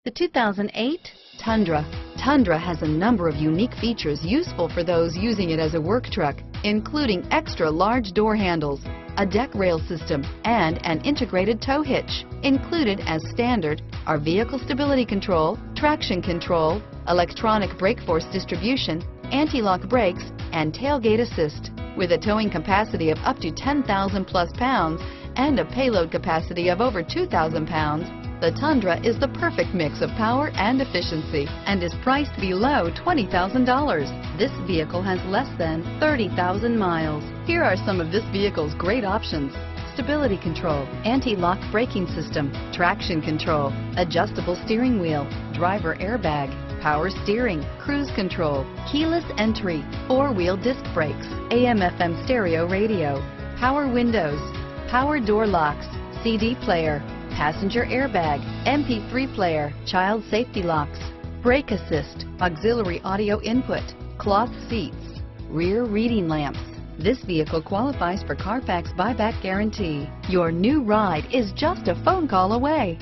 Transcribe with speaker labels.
Speaker 1: The 2008 Tundra. Tundra has a number of unique features useful for those using it as a work truck, including extra large door handles, a deck rail system, and an integrated tow hitch. Included as standard are vehicle stability control, traction control, electronic brake force distribution, anti-lock brakes, and tailgate assist. With a towing capacity of up to 10,000 plus pounds and a payload capacity of over 2,000 pounds, the Tundra is the perfect mix of power and efficiency and is priced below $20,000. This vehicle has less than 30,000 miles. Here are some of this vehicle's great options: stability control, anti-lock braking system, traction control, adjustable steering wheel, driver airbag, power steering, cruise control, keyless entry, four-wheel disc brakes, AM/FM stereo radio, power windows, power door locks, CD player, passenger airbag, MP3 player, child safety locks, brake assist, auxiliary audio input, cloth seats, rear reading lamps. This vehicle qualifies for Carfax buyback guarantee. Your new ride is just a phone call away.